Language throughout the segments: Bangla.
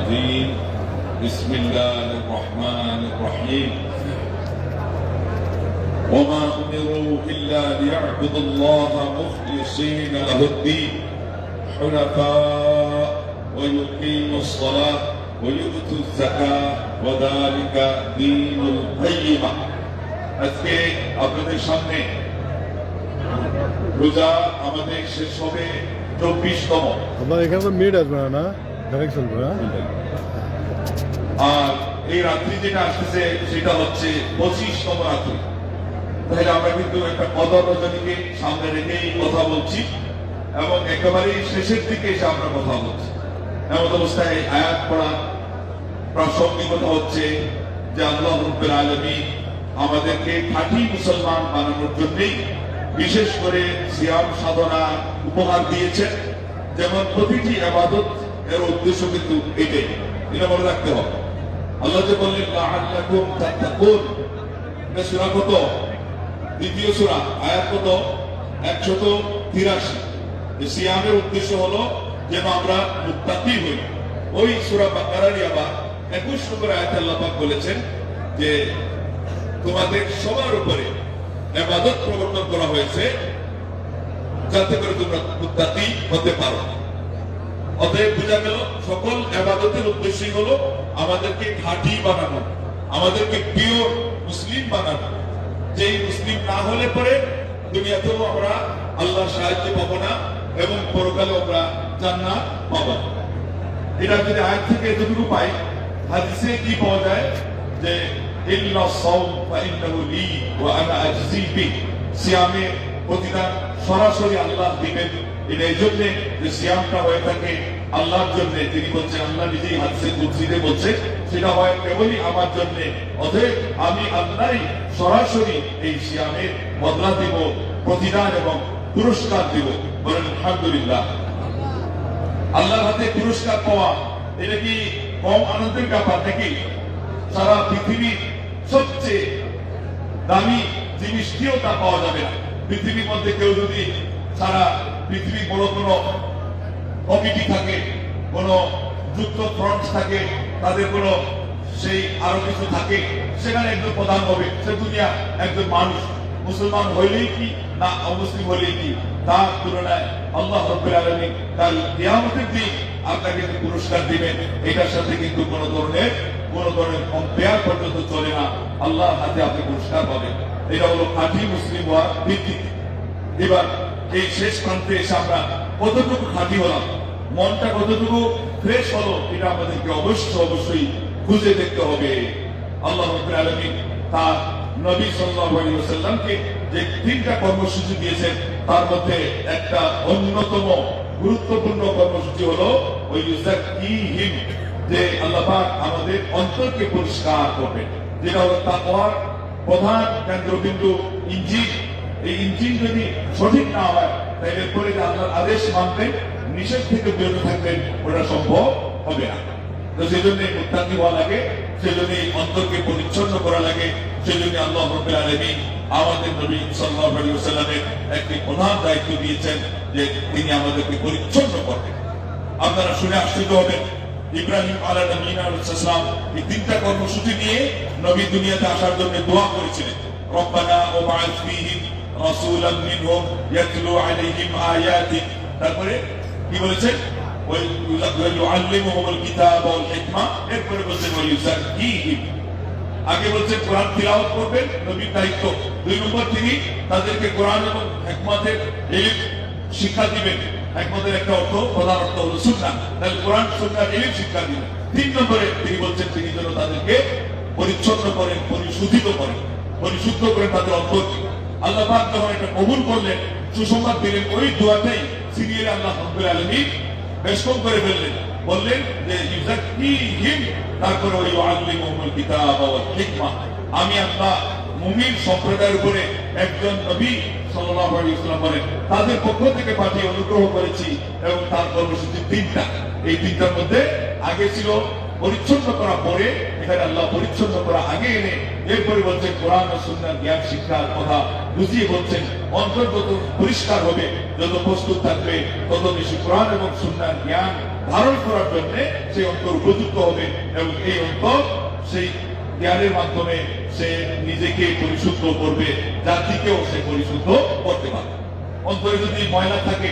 الرجيم بسم الله الرحمن الرحيم وما أمروا إلا ليعبدوا الله مخلصين له الدين حنفاء ويقيموا الصلاة ويؤتوا الزكاة وذلك دين القيمة আজকে আপনাদের সামনে রোজা আমাদের শেষ হবে 24তম। আবার এখানে তো মিড আসবে না, ডাইরেক্ট চলবে না। আর এই রাত্রি যেটা আসতেছে সেটা হচ্ছে 25তম রাত্রি। তাহলে আমরা কিন্তু একটা কদর রজনীকে সামনে রেখেই কথা বলছি এবং একেবারেই শেষের দিকে এসে আমরা কথা বলছি। এমন অবস্থায় আয়াত পড়া প্রাসঙ্গিকতা হচ্ছে যে আল্লাহ রাব্বুল আলামিন আমাদেরকে খাঁটি মুসলমান বানানোর জন্যই বিশেষ করে সিয়াম সাধনা উপহার দিয়েছেন। যেমন প্রতিটি ইবাদত এর উদ্দেশ্য কিন্তু এটাই, এটা মনে রাখতে হবে। আল্লাহ যে বললেন লাআল্লাকুম তাত্তাকুন, এটা সূরা কত? দ্বিতীয় সূরা, আয়াত কত? 183। এই সিয়ামের উদ্দেশ্য হলো যেন আমরা মুত্তাকি হই। ওই সূরা বাকারারই আবার 21 নম্বর আয়াতে আল্লাহ পাক বলেছেন যে তোমাদের সবার উপরে ইবাদত প্রবর্তন করা হয়েছে যাতে করে তোমরা মুত্তাকি হতে পারো। অতএব বোঝা গেল সকল ইবাদতের উদ্দেশ্যই হলো আমাদেরকে খাঁটি বানানো, আমাদেরকে পিওর মুসলিম বানানো। যেই মুসলিম না হলে পরে দুনিয়াতেও আমরা আল্লাহর সাহায্য পাবো না এবং পরকালে আমরা জান্নাত পাবো। এটা যদি আয়াত থেকে এতটুকু পাই, হাদিসে কি পাওয়া যায় যে ইল্লা সাওম ফাইন্নাহু লি ওয়া আনা আজজি বিহি, সিয়ামের প্রতিদান সরাসরি আল্লাহ দিবেন। এটা এই জন্য যে সিয়ামটা হয়ে থাকে আল্লাহর জন্য। তিনি বলছেন, আল্লাহ নিজেই হাদিসে কুদসিতে বলছে সেটা হয় কেবলই আমার জন্য। অতএব আমি আল্লাহই সরাসরি এই সিয়ামের বদলা দিব, প্রতিদান এবং পুরস্কার দিব। বলেন আলহামদুলিল্লাহ। আল্লাহর হাতে পুরস্কার পাওয়া এটা কি কম আনন্দের ব্যাপার নাকি? সারা পৃথিবীর সবচেয়ে দামি জিনিস দিয়েও তা পাওয়া যাবে না। পৃথিবীর মধ্যে কেউ যদি সারা পৃথিবীর বড় কোনো কমিটি থাকে, কোনো যুক্ত ফ্রন্ট থাকে, তাদের কোনো সেই আরো কিছু থাকে, সেখানে একজন প্রধান হবে। সে দুনিয়া একজন মানুষ, মুসলমান হইলেই কি না অমুসলিম হইলেই কি, তার তুলনায় আল্লাহ রাব্বুল আলামিন তার কিয়ামতের দিন আপনাকে যে পুরস্কার দিবেন এটার সাথে কিন্তু কোনো ধরনের কম্পেয়ার পর্যন্ত চলে না। আল্লাহর হাতে আপনি পুরস্কার পাবেন। এটা হলো খাঁটি মুসলিম হওয়ার ভিত্তি। এবার এই শেষ প্রান্তে এসে আমরা কতটুকু খাঁটি হলাম, মনটা কতটুকু ফ্রেশ হলো, এটা আমাদেরকে অবশ্যই খুঁজে দেখতে হবে। আল্লাহ রাব্বুল আলামিন তার নবী সাল্লাল্লাহু আলাইহি ওয়াসাল্লামকে যে 3টা কর্মসূচি দিয়েছেন তার মধ্যে একটা অন্যতম গুরুত্বপূর্ণ কর্মসূচি হলো ওই ইউযাক্কিহিম, যে আল্লাহ পাক আমাদের অন্তরকে পরিষ্কার করবেন, যেটা হলো তাকওয়ার প্রধান কেন্দ্রবিন্দু ইঞ্জিন। এই ইঞ্জিন যদি সঠিক না হয় তাহলে পরে যে আল্লাহর আদেশ মানবেন, নিষেধ থেকে বিরত থাকবেন, ওটা সম্ভব হবে না। তো সেজন্য মুত্তাকি হওয়া লাগে, সেজন্য অন্তরকে পরিচ্ছন্ন করা লাগে। সেজন্য আল্লাহ রাব্বুল আলামিন আমাদের নবী সাল্লাল্লাহু আলাইহি ওয়াসাল্লামের একটি প্রধান দায়িত্ব দিয়েছেন যে তিনি আমাদেরকে পরিচ্ছন্ন করবেন। আপনারা শুনে আশ্চর্য হবেন, ইব্রাহিম আলাইহিস সালাম এই 3টা কর্মসূচি নিয়ে নবী দুনিয়াতে আসার জন্য দোয়া করেছিলেন। রব্বানা ওয়াবআথ ফীহিম রাসূলাম মিনহুম ইয়াতলু আলাইহিম আয়াতিক। তারপরে কি বলেছেন? ওই ইউআল্লিমুহুমুল কিতাবা ওয়াল হিকমা। এরপরে বলছেন ওয়া ইউযাক্কিহিম। আগে বলছেন কোরআন তিলাওয়াত করবেন, নবীর দায়িত্ব। 2 নম্বর তিনি তাদেরকে কোরআন এবং হিকমতের ইলম শিক্ষা দিবেন। হিকমতের একটা অর্থ, প্রধান অর্থ হলো সুন্নাহ, তাহলে কোরআন সুন্নাহ ইলম শিক্ষা দিবেন। 3 নম্বরে তিনি বলছেন তিনি যেন তাদেরকে পরিচ্ছন্ন করেন, পরিশুদ্ধ করেন তাদের অন্তরকে। আল্লাহ পাক যখন এটা কবুল করলেন, সুসংবাদ দিলেন, ওই দোয়াতেই সিরিয়ালে আল্লাহ রাব্বুল আলামিন বেশকম করে ফেললেন, বললেন যে ইউযাক্কিহিম, তারপরে ওই ইউআল্লিমুহুমুল কিতাবা ওয়াল হিকমা। আমি আল্লাহ মুমিন সম্প্রদায়ের উপরে একজন নবী সাল্লাল্লাহু আলাইহি ওয়াসাল্লাম বলেন তাদের পক্ষ থেকে পাঠিয়ে অনুগ্রহ করেছি, এবং তার কর্মসূচি 3টা। এই 3টার মধ্যে আগে ছিল পরিচ্ছন্ন করা পরে এখানে আল্লাহ পরিচ্ছন্ন করা আগে এনে এরপরে বলছেন কোরআন ও সুন্নাহর জ্ঞান শিক্ষার কথা বুঝিয়ে বলছেন অন্তর যত পরিষ্কার হবে, যত প্রস্তুত থাকবে, তত বেশি কোরআন এবং সুন্নাহর জ্ঞান ধারণ করার জন্য সেই অন্তর উপযুক্ত হবে এবং এই অন্তর সেই জ্ঞানের মাধ্যমে সে নিজেকে পরিশুদ্ধ করবে, জাতিকেও সে পরিশুদ্ধ করতে পারবে। অন্তরে যদি ময়লা থাকে,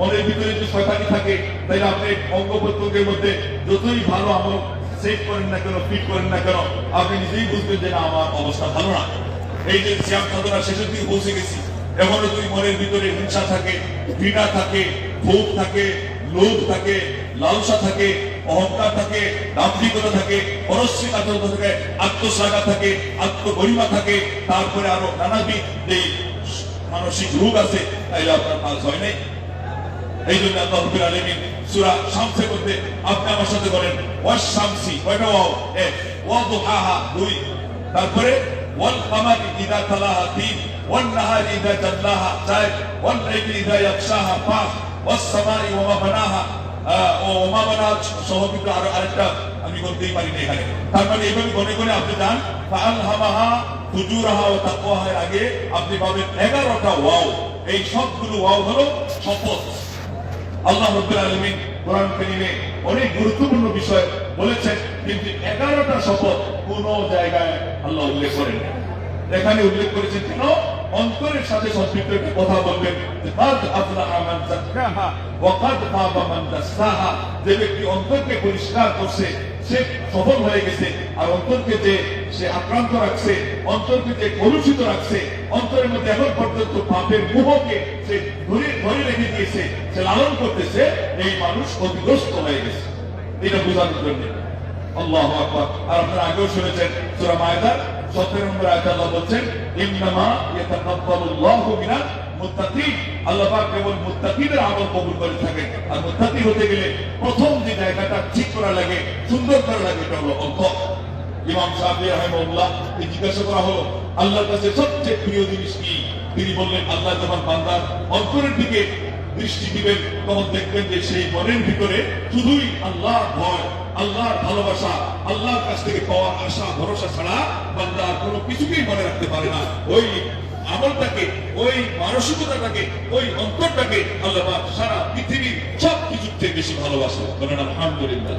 মনের ভিতরে যদি শয়তানি থাকে, তাহলে আপনি অঙ্গ প্রত্যঙ্গের মধ্যে যতই ভালো আমল সেট করেন না কেন, ফিট করেন না কেন, আপনি নিজেই বুঝবেন যে না আমার অবস্থা ভালো না। এই যে শ্যাম সাধনা শেষের দিকে পৌঁছে গেছি, এখনো যদি মনের ভিতরে হিংসা থাকে, ঘৃণা থাকে, ভোগ থাকে, লোভ থাকে, লালসা থাকে, অহংকার থাকে, দাম্ভিকতা থাকে, পরশ্রী আচরণতা থাকে, আত্মসাগা থাকে, আত্মগরিমা থাকে, তারপরে আরো নানাবিধ যে মানসিক রোগ আছে, তাইলে আপনার কাজ হয় নাই। এই জন্য আল্লাহ রাব্বুল আলামিন সূরা শামসের মধ্যে আপনি আমার সাথে বলেন ওয়াস শামসি, কয়টা ওয়াও? এক, ওয়া দুহাহা দুই, তারপরে ওয়াল কামারি ইযা তালাহা তিন, ওয়ান নাহারি ইযা জাল্লাহা চার, ওয়াল লাইলি ইযা ইয়াগশাহা পাঁচ, ওয়াস সামাই ওয়া মা বানাহা ও মা বানা সহবিত আরেকটা আমি বলতেই পারি না এখানে। তার মানে এইভাবে গনে গনে আপনি যান, ফাআলহামাহা ফুজুরাহা ওয়া তাকওয়াহা এর আগে আপনি পাবেন 11টা ওয়াও। এই সবগুলো ওয়াও হলো শপথ। আল্লাহ রাব্বুল আলামিন কোরআন কারীমে অনেক গুরুত্বপূর্ণ বিষয় বলেছেন, কিন্তু 11টা শপথ কোন জায়গায় আল্লাহ উল্লেখ করেন না। এখানে উল্লেখ করেছেন কেন? অন্তরের সাথে সম্পৃক্ত একটা কথা বলবেন, কাদ আফলাহা মান যাক্কাহা ওয়া কাদ খাবা মান দাসসাহা। যে ব্যক্তি অন্তরকে পরিষ্কার করছে সে সফল হয়ে গেছে, আর অন্তরকে যে সে আক্রান্ত রাখছে, অন্তরকে যে কলুষিত রাখছে, অন্তরের মধ্যে এখন পর্যন্ত পাপের মোহকে সে ধরে রেখে দিয়েছে, সে লালন করতেছে, এই মানুষ ক্ষতিগ্রস্ত হয়ে গেছে। এটা বোঝানোর জন্য আল্লাহু আকবার। আর আপনারা আগেও শুনেছেন সূরা মায়েদার 17 নম্বর আয়াতে আল্লাহ বলছেন, ইন্নামা ইয়াতাকাব্বালুল্লাহু মিনাল মুত্তাকিন। আল্লাহ পাক কেবল মুত্তাকিদের আমল কবুল করে থাকেন। আর মুত্তাকি হতে গেলে প্রথম যে জায়গাটা ঠিক করা লাগে, সুন্দর করা লাগে, এটা হলো অন্তর। ইমাম শাফিঈ রাহিমাহুল্লাহ জিজ্ঞাসা করা হলো আল্লাহর কাছে সবচেয়ে প্রিয় জিনিস কি? তিনি বললেন, আল্লাহ যখন বান্দার অন্তরের দিকে দৃষ্টি দিবেন তখন দেখবেন যে সেই মনের ভিতরে শুধুই আল্লাহর ভয়, আল্লাহর ভালোবাসা, আল্লাহর কাছ থেকে পাওয়ার আশা ভরসা ছাড়া বান্দা কোনো কিছুকেই মনে রাখতে পারে না। ওই আমলটাকে, ওই মানসিকতাটাকে, ওই অন্তরটাকে আল্লাহ পাক সারা পৃথিবীর সব কিছুর থেকে বেশি ভালোবাসে। বলেন আলহামদুলিল্লাহ।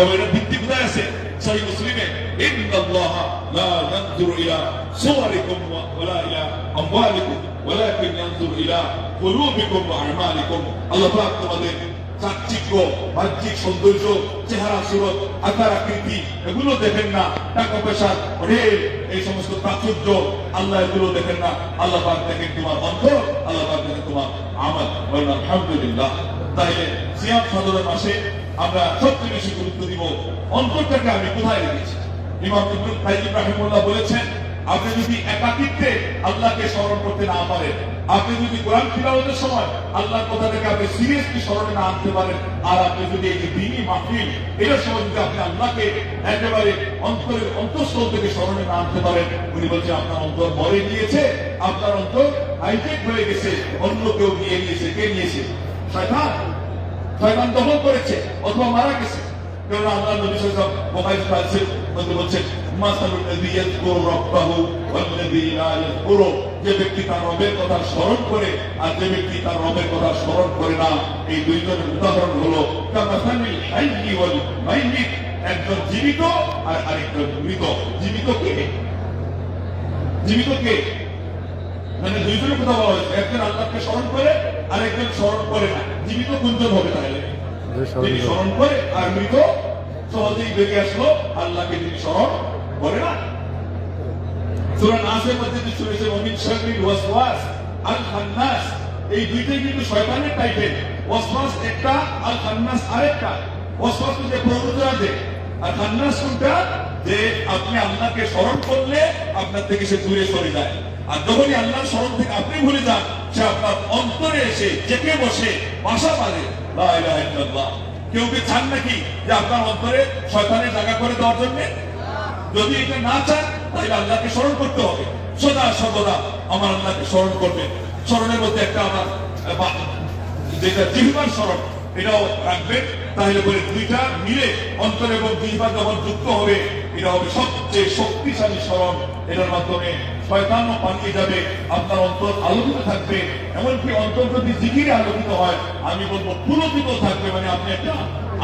এবং এর ভিত্তি কোথায় আছে? সহিহ মুসলিমে, ইন্নাল্লাহা লা ইয়ানজুরু ইলা সুওয়ারিকুম ওয়ালা ইলা আমওয়ালিকুম ওয়ালাকিন ইয়ানজুরু ইলা কুলুবিকুম ওয়া আমালিকুম। আল্লাহ পাক তোমাদের চাকচিক্য, বাহ্যিক সৌন্দর্য, চেহারা সুরত, আকার আকৃতি এগুলো দেখেন না, টাকা পয়সার রেল, এই সমস্ত প্রাচুর্য, আল্লাহ এগুলো দেখেন না। আল্লাহ পাক দেখেন তোমার অন্তর, আল্লাহ পাক দেখেন তোমার আমল। বলেন আলহামদুলিল্লাহ। তাইলে সিয়াম সাধনার মাসে আমরা সবচেয়ে বেশি গুরুত্ব দিব অন্তরটাকে আমি কোথায় রেখেছি। ইমাম ইবনুল কাইয়িম রাহিমাহুল্লাহ বলেছেন, আপনি যদি একাকিত্বে আল্লাহকে স্মরণ করতে না পারেন, আপনি যদি কোরআন তিলাওয়াতের সময় আল্লাহর কথাটাকে আপনি সিরিয়াসলি স্মরণে না আনতে পারেন, আর আপনি যদি এই যে দ্বীনি মাহফিল এটার সময় যদি আপনি আল্লাহকে একেবারে অন্তরের অন্তঃস্থল থেকে স্মরণে না আনতে পারেন, উনি বলছেন আপনার অন্তর মরে গিয়েছে, আপনার অন্তর হাইজেক হয়ে গেছে, অন্য কেউ নিয়ে নিয়েছে। কে নিয়েছে? শয়তান। শয়তান দখল করেছে অথবা মারা গেছে। কারণ আল্লাহ নবী সাল্লাল্লাহু আলাইহি ওয়াসাল্লাম বলছেন, মাসালুল লাযী ইয়াযকুরু রাব্বাহু ওয়াল লাযী লা ইয়াযকুরু। যে ব্যক্তি তার রবের কথা স্মরণ করে আর যে ব্যক্তি তার রবের কথা স্মরণ করে না, এই দুইজনের উদাহরণ হলো কামাসালিল হাইয়্যি ওয়াল মাইয়িত। একজন জীবিত আর আরেকজন মৃত। জীবিত কে? জীবিত কে? মানে দুইজনের কথা বলা হয়েছে, একজন আল্লাহকে স্মরণ করে আর একজন স্মরণ করে না। জীবিত কোনজন হবে তাহলে? যিনি স্মরণ করে। আর মৃত সহজেই বেরিয়ে আসলো আল্লাহকে যিনি স্মরণ করে না। সূরা নাসের মধ্যে যে শুনেছে ওমিন শাররিল ওয়াসওয়াস আল খান্নাস, এই দুইটাই কিন্তু শয়তানের টাইপের। ওয়াসওয়াস একটা, আল খান্নাস আরেকটা। ওয়াসওয়াস যে প্ররোচনা দেয়, আর খান্নাস কোনটা? যে আপনি আল্লাহকে স্মরণ করলে আপনার থেকে সে দূরে সরে যায়, আর যখনই আল্লাহর স্মরণ থেকে আপনি ভুলে যান, সে আপনার অন্তরে এসে জেঁকে বসে বাসা বাঁধে। লা ইলাহা ইল্লাল্লাহ। কেউ কি চান নাকি যে আপনার অন্তরে শয়তানের জায়গা করে দেওয়ার জন্য? যদি এটা না চান তাহলে আল্লাহকে স্মরণ করতে হবে। সদা সর্বদা আমার আল্লাহকে স্মরণ করবেন। স্মরণের মধ্যে একটা আমার যেটা জিহ্বার স্মরণ, এটাও রাখবেন। তাহলে করে দুইটা মিলে অন্তর এবং জিহ্বা যখন যুক্ত হবে, এটা হবে সবচেয়ে শক্তিশালী স্মরণ। এটার মাধ্যমে শয়তানও পালিয়ে যাবে, আপনার অন্তর আলোকিত থাকবে। এমনকি অন্তর যদি জিকিরে আলোকিত হয়, আমি বলবো পুলকিত থাকবে, মানে আপনি একটা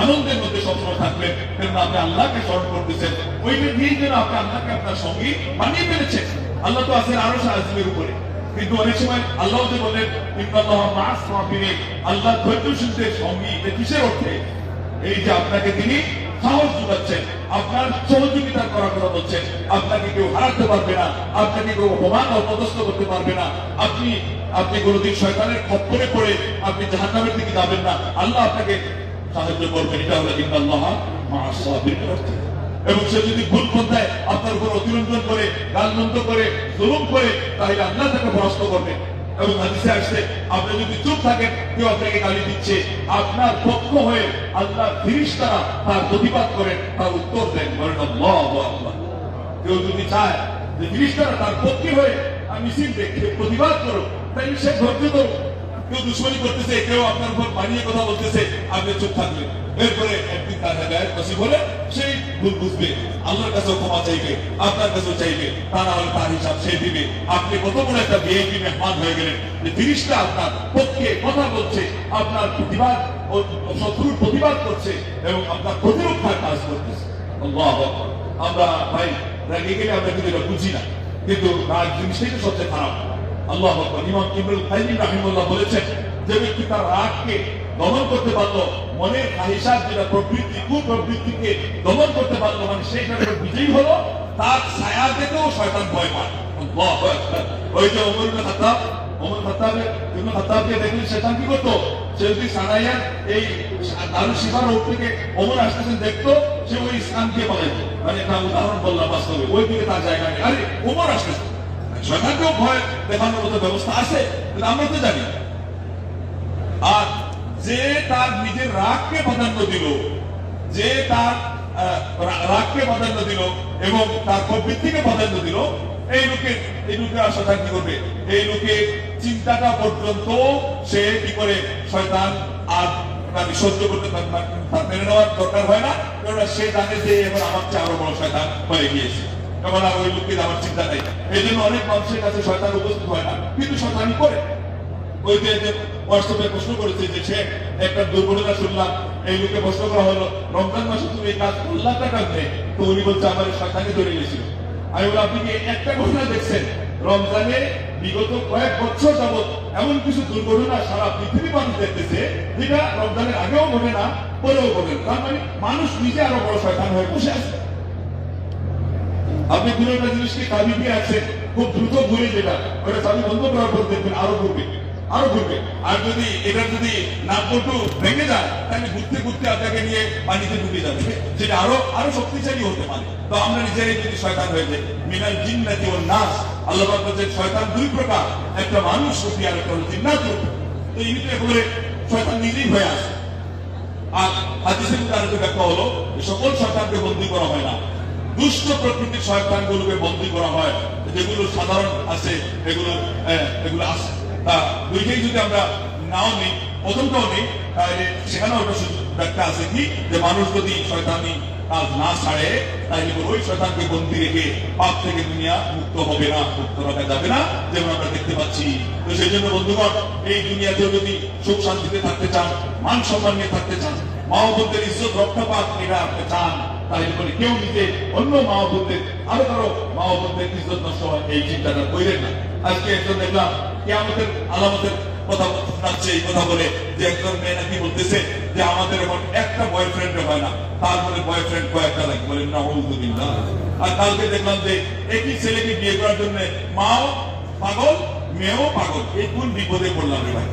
আনন্দের মধ্যে সবসময় থাকবেন, কারণ আপনি আল্লাহকে স্মরণ করতেছেন। ওইটা দিয়েই যেন আপনি আল্লাহকে আপনার সঙ্গী বানিয়ে ফেলেছেন। আল্লাহ তো আছেন আরশ আজিমের উপরে, কিন্তু অনেক সময় আল্লাহ যে বলেন ইন্নাল্লাহা মা'আস সাবিরিন, আল্লাহ ধৈর্যশীলদের সঙ্গী। এটা কিসের অর্থে? এই যে আপনাকে তিনি সাহস যোগাচ্ছেন, আপনার সহযোগিতা করার কথা বলছেন। আপনাকে কেউ হারাতে পারবে না, আপনাকে কেউ অপমান অপদস্থ করতে পারবে না। আপনি কোনোদিন শয়তানের খপ্পরে পড়ে আপনি জাহান্নামের দিকে যাবেন না। আল্লাহ আপনাকে সাহায্য করবেন। এটা হলো ইন্নাল্লাহা মা'আস সাবিরিন অর্থ। এবং সে যদি ভুল পন্থায় আপনার উপর অতিরঞ্জন করে, গালমন্দ করে, জুলুম করে, তাহলে আল্লাহ তাকে পরাস্ত করবে। এবং হাদিসে আসছে, আপনি যদি চুপ থাকেন, কেউ আপনাকে গালি দিচ্ছে, আপনার পক্ষ হয়ে আল্লাহ ফেরেশতারা তার প্রতিবাদ করেন, তার উত্তর দেন। বলেন আল্লাহু আকবার। কেউ যদি চায় যে ফেরেশতারা তার পক্ষে হয়ে মিছিল দেখে প্রতিবাদ করো, তাহলে সে ধৈর্য ধরো। কেউ দুশ্মনী করতেছে, কেউ আপনার উপর বানিয়ে কথা বলতেছে, আপনি চুপ থাকবেন। এরপরে একদিন তার হেদায়েত নসিব হলে সেই ভুল বুঝবে, আল্লাহর কাছেও ক্ষমা চাইবে, আপনার কাছেও চাইবে। তা না হলে তার হিসাব সে দিবে। আপনি কত বড় একটা ভিআইপি মেহমান হয়ে গেলেন যে ফেরেশতা আপনার পক্ষে কথা বলছে, আপনার প্রতিবাদ ও শত্রুর প্রতিবাদ করছে এবং আপনার প্রতিরক্ষার কাজ করতেছে। আল্লাহু আকবার। আমরা ভাই রেগে গেলে আমরা কিন্তু এটা বুঝি না, কিন্তু রাগ জিনিসটাই তো সবচেয়ে খারাপ। আল্লাহু আকবার। ইমাম ইবনুল কাইয়িম রাহিমাহুল্লাহ বলেছেন, যে ব্যক্তি তার রাগকে দমন করতে পারলো, মনের খাহিশাত যেটা প্রবৃত্তি, কুপ্রবৃত্তিকে দমন করতে পারলো, মানে সেইটার বিজয়ী হলো, তার ছায়া দেখেও শয়তান ভয় পায়। আল্লাহু আকবার। ওই যে ওমর ইবনে খাত্তাবকে দেখলে শয়তান কি করতো? সে যদি সারাইয়ার এই দারুল শিফার রোড থেকে ওমর আসতেছেন দেখতো, সে ওই স্থান দিয়ে পালাইতো। মানে একটা উদাহরণ বললাম, বাস্তবে ওই দিকে তার জায়গা নেই। আরে ওমর আসতেছে, শয়তানকেও ভয় দেখানোর মতো ব্যবস্থা আছে, কিন্তু আমরা তো জানি। আর যে তার নিজের রাগকে প্রাধান্য দিল, যে তার রাগকে প্রাধান্য দিল এবং তার প্রবৃত্তিকে প্রাধান্য দিল, এই লোকে আর শয়তান কি করবে? এই লোকের চিন্তাটা পর্যন্ত সে কি করে শয়তান আর মানে সহ্য করতে তার মেনে নেওয়ার দরকার হয় না, কারণ সে জানে যে এবার আমার চেয়ে আরো বড় শয়তান হয়ে গিয়েছে। এবার আর ওই লোককে আমার চিন্তা নেই। এই জন্য অনেক মানুষের কাছে শয়তান উপস্থিত হয় না, কিন্তু শয়তানি করে। ওই যে হোয়াটসঅ্যাপে প্রশ্ন করেছে যে সে একটা দুর্ঘটনা শুনলাম, এই লোকে প্রশ্ন করা হলো, রমজান মাসে তুমি এই কাজ করলা টাকা নেই? তো উনি বলছে আমার শয়তানি ধরে গেছিল। আমি বলি, আপনি কি একটা ঘটনা দেখছেন? রমজানে বিগত কয়েক বছর যাবৎ এমন কিছু দুর্ঘটনা সারা পৃথিবী মানুষ দেখতেছে, যেটা রমজানের আগেও ঘটে না, পরেও ঘটে না। তার মানে মানুষ নিজে আরো বড় শয়তান হয়ে বসে আছে। আপনি কোনো একটা জিনিসকে চাবি দিয়ে আছেন, খুব দ্রুত ঘুরে, যেটা ওটা চাবি বন্ধ করার পর দেখবেন আরো ঘুরবে, আরো ঘুরবে। আর যদি এটা যদি নাটবল্টু ভেঙে যায়, তাহলে ঘুরতে ঘুরতে আপনাকে নিয়ে পানিতে ডুবে যাবে, যেটা আরো শক্তিশালী হতে পারে। তো আমরা নিজেরাই যদি শয়তান হয়ে যাই, মিনাল জিন্নাতি ওয়ান নাস, আল্লাহ পাক বলেন শয়তান দুই প্রকার, একটা মানুষ রূপী আর একটা হলো জিন্নাত রূপী। তো ইনি তো একেবারে শয়তান নিজেই হয়ে আসে। আর হাদিসের মধ্যে আরেকটা ব্যাখ্যা হলো, সকল শয়তানকে বন্দী করা হয় না, দুষ্ট প্রকৃতির শয়তানগুলোকে বন্দী করা হয়, যেগুলো সাধারণ আছে এগুলো আছে। তা দুইটাই যদি আমরা নাও নেই, প্রথমটাও নেই, তাহলে সেখানেও একটা ব্যাখ্যা আছে কি, যে মানুষ যদি শয়তানি কাজ না ছাড়ে, তাহলে ওই শয়তানকে বন্দী রেখে পাপ থেকে দুনিয়া মুক্ত হবে না, মুক্ত রাখা যাবে না, যেমন আমরা দেখতে পাচ্ছি। তো সেই জন্য বন্ধুগণ, এই দুনিয়াতেও যদি সুখ শান্তিতে থাকতে চান, মান সম্মান নিয়ে থাকতে চান, মা ও বোনদের ইজ্জত রক্ষা পাক এটা আপনি চান, তাহলে করে কেউ নিজে অন্য মা ও বোনদের আরো কারো মা ও বোনদের ইজ্জত নষ্ট হয়, এই চিন্তাটা করেন না। আজকে একজন দেখলাম কিয়ামতের আলামতের কথা শোনাচ্ছে, এই কথা বলে যে একজন মেয়ে নাকি বলতেছে যে আমাদের এখন একটা বয়ফ্রেন্ড হয় না, তারপরে বয়ফ্রেন্ড কয়েকটা লাগে, বলেন না আলহামদুলিল্লাহ। আর কালকে দেখলাম যে একই ছেলেকে বিয়ে করার জন্য মাও পাগল, মেয়েও পাগল। এই কোন বিপদে পড়লাম রে ভাই,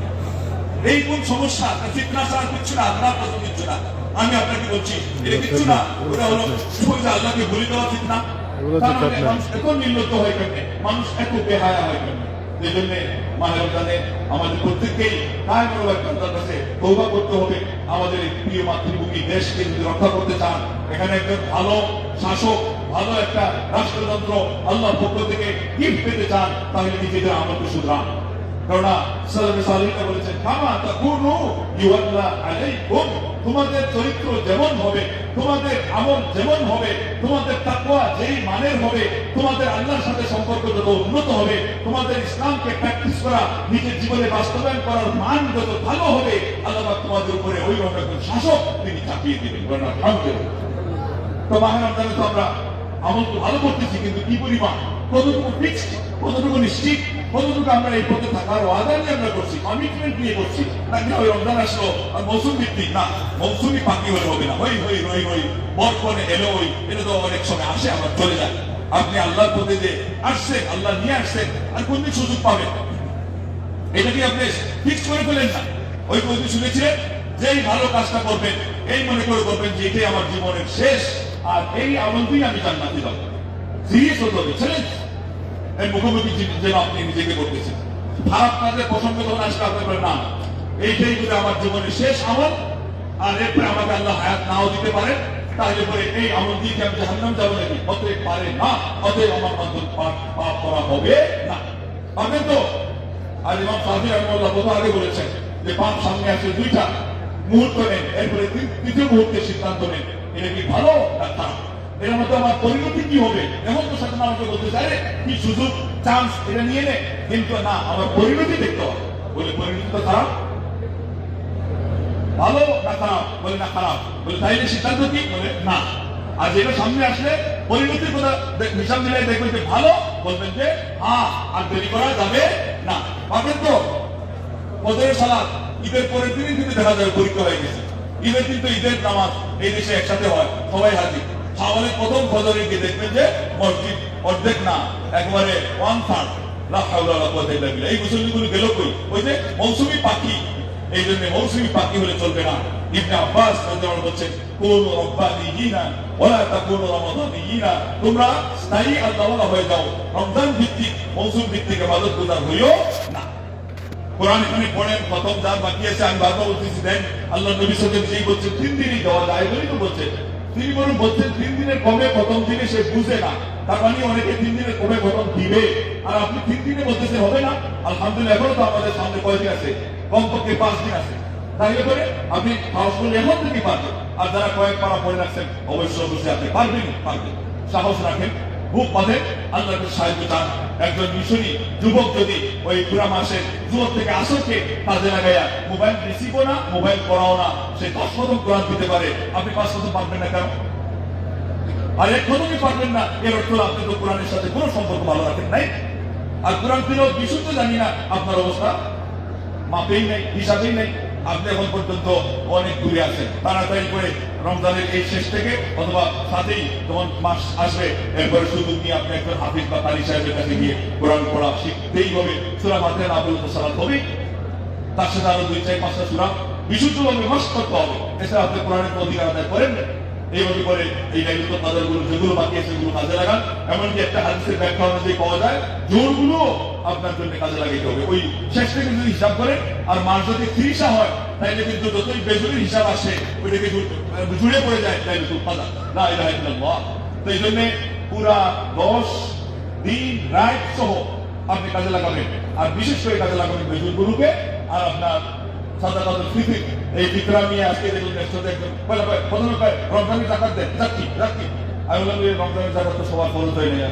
এই কোন সমস্যা? ফিতনা ছাড়া কিচ্ছু না, আল্লাহ প্রথম কিচ্ছু না। আমি আপনাকে বলছি এটা কিচ্ছু না, ওটা হলো আল্লাহকে ভুলে দেওয়া ফিতনা। মানুষ এত নির্লজ্জ হয় কেমনে, মানুষ এত বেহায়া হয় কেমনে? এই জন্য মাহে রমজানে আমাদের প্রত্যেককেই কায় মনোভাব আল্লাহর কাছে তওবা করতে হবে। আমাদের এই প্রিয় মাতৃভূমি দেশকে যদি রক্ষা করতে চান, এখানে একজন ভালো শাসক, ভালো একটা রাষ্ট্রযন্ত্র আল্লাহর পক্ষ থেকে গিফট পেতে চান, তাহলে নিজেদের আমলকে শুধরান। কেননা সালাফে সালেহীনরা বলেছেন কামা তাকুনু ইউআল্লা আলাইকুম, তোমাদের চরিত্র যেমন হবে, তোমাদের আমল যেমন হবে, তোমাদের তাকওয়া যেই মানের হবে, তোমাদের আল্লাহর সাথে সম্পর্ক যত উন্নত হবে, তোমাদের ইসলামকে প্র্যাকটিস করা, নিজের জীবনে বাস্তবায়ন করার মান যত ভালো হবে, আল্লাহ পাক তোমাদের উপরে ওই রকম একজন শাসক তিনি চাপিয়ে দিবেন। তো মাহে রমজানে তো আমরা আমল তো ভালো করতেছি, কিন্তু কি পরিমাণ, কতটুকু ফিক্সড, কতটুকু নিশ্চিত, কতটুকু আমরা এই পথে থাকার ওয়াদা নিয়ে আমরা করছি, কমিটমেন্ট নিয়ে করছি, নাকি ওই রমজান আসলো আর মৌসুম ভিত্তিক না, মৌসুমি পাখি হলে হবে না, হই হই রই রই বরপনে এলো ওই, এটা তো অনেক সময় আসে আবার চলে যায়। আপনি আল্লাহর পথে যে আসছেন, আল্লাহ নিয়ে আসছেন, আর কোনদিন সুযোগ পাবেন, এটা কি আপনি ফিক্স করে ফেলেন না। ওই কবি শুনেছিলেন যেই ভালো কাজটা করবেন এই মনে করে করবেন যে এটাই আমার জীবনের শেষ, আর এই আমল দিয়ে আমি জান্নাতে যাব। সিরিয়াস হতে হবে, চ্যালেঞ্জ এর মুখোমুখি যেন আপনি নিজেকে করতেছেন। খারাপ কাজের প্রসঙ্গ যখন আসলে আপনি বলেন না এইটাই যদি আমার জীবনের শেষ আমল, আর এরপরে আমাকে আল্লাহ হায়াত নাও দিতে পারে, তাহলে পরে এই আমল দিয়ে কি আমি জাহান্নাম যাবো নাকি? হতে পারে না, অতএব আমার মাধ্যমে পাপ করা হবে না। পাবেন তো? আর ইমাম শাফি রাহিমাহুল্লাহ বহু আগে বলেছেন যে পাপ সামনে আসে দুইটা, মুহূর্ত নেন, এরপরে তৃতীয় মুহূর্তে সিদ্ধান্ত নেন এটা কি ভালো না খারাপ, এর মধ্যে আমার পরিণতি কি হবে। এমন তো সাথে আমাকে বলতে চাই কি সুযোগ চান্স এটা নিয়ে নে, কিন্তু না আমার পরিণতি দেখতে হবে। বলে পরিণতি তো খারাপ, ভালো না খারাপ, বলে না খারাপ, বলে তাইলে সিদ্ধান্ত কি, বলে না। আর যেটা সামনে আসলে পরিণতির কথা হিসাব মিলাই দেখবেন যে ভালো, বলবেন যে হ্যাঁ আর দেরি করা যাবে না। পাবেন তো? ফজরের সালাত ঈদের পরের দিনই কিন্তু দেখা যাবে পরীক্ষা হয়ে গেছে। ঈদের দিন তো ঈদের নামাজ এই দেশে একসাথে হয়, সবাই হাজির। শাওয়ালের প্রথম ফজরে গিয়ে দেখবেন যে মসজিদ অর্ধেক না, একবারে 1/3। লা হাওলা ওয়ালা কুওয়াতা ইল্লা বিল্লাহ। এই মুসল্লিগুলো গেল কই? ওই যে মৌসুমী পাখি, এই জন্য মৌসুমী পাখি হলে চলবে না। ইবনে আব্বাস রাদিয়াল্লাহু বলছেন কুনু রাব্বানিয়িনা ওয়ালা তাকুনু রামাদানিয়িনা, তোমরা স্থায়ী আল্লাহওয়ালা হয়ে যাও, রমজান ভিত্তিক মৌসুম ভিত্তিক ইবাদত গুজার হইও না। কোরআন এখানে পড়েন, প্রথম যার বাকি আছে আমি বারবার বলতেছি, দেন আল্লাহ নবী সাল্লাল্লাহু আলাইহি ওয়াসাল্লাম বলছেন 3 দিনই দেওয়া যায় বলেই তো বলছেন। তিনি বরং বলছেন 3 দিনের কমে প্রথম দিনে সে বুঝে না, তার মানে অনেকে 3 দিনের কমে প্রথম দিবে, আর আপনি 3 দিনে বলতেছে হবে না। আলহামদুলিল্লাহ এখনো তো আমাদের সামনে কয়দিন আছে, কমপক্ষে 5 দিন আছে, তাইলে করে আপনি সাহস করলে এখন থেকে পারবেন। আর যারা কয়েক পারা পড়ে রাখছেন অবশ্যই অবশ্যই আপনি পারবেন, সাহস রাখেন, বুক বাঁধেন, আল্লাহকে সাহায্য চান। একজন মিশনী যুবক যদি ওই পুরা মাসের যুবক থেকে আসরকে কাজে লাগাইয়া মোবাইল রিসিভও না, মোবাইল করাও না, সে 10 খতম কোরআন দিতে পারে, আপনি 5 খতম পারবেন না কেন? আর 1 খতমই পারবেন না, এর অর্থ আপনি তো কোরআনের সাথে কোনো সম্পর্ক ভালো রাখেন নাই। আর কোরআন তিলাওয়াত বিশুদ্ধ জানি না, আপনার অবস্থা মাপেই নেই, হিসাবেই নেই। আপনি এখন পর্যন্ত অনেক দূরে আছেন। তাড়াতাড়ি করে রমজানের এই শেষ থেকে অথবা সাথেই যখন মাস আসবে এরপরে সুযোগ নিয়ে আপনি একজন হাফিজ বা কারি সাহেবের কাছে গিয়ে কোরআন পড়া শিখতেই হবে। সূরা ফাতিহা না বললে তো সালাত হবে, তার সাথে আরো 2-4-5টা সূরা বিশুদ্ধভাবে মাস্ট করতে হবে। এছাড়া আপনি কোরআনের অধিকার আদায় করেন না। এইভাবে করে এই লাইলাতুল কদরগুলো যেগুলো বাকি আছে সেগুলো কাজে লাগান। এমনকি একটা হাদিসের ব্যাখ্যা অনুযায়ী পাওয়া যায় জোরগুলো আপনার জন্য কাজে লাগাইতে হবে। ওই শেষ থেকে যদি হিসাব করেন আর মাস যদি 30 হয় তাইলে কিন্তু যতই বেজুরির হিসাব আসে ওইটাকে জুড়ে পড়ে যায় লাইলাতুল কদর, লা ইলাহা ইল্লাল্লাহ। তো এই জন্য পুরা 10 দিন রাত সহ আপনি কাজে লাগাবেন। আর বিশেষ করে কাজে লাগাবেন বেজুরগুলোকে। আর আপনার সাদাকাতুল ফিতর এই ফিতরা নিয়ে আজকে দেখুন একসাথে একদম প্রথমে রমজানের জাকাত দেন, রাখি। আমি বললাম রমজানের জাকাত তো সবার ফরজ হয় না।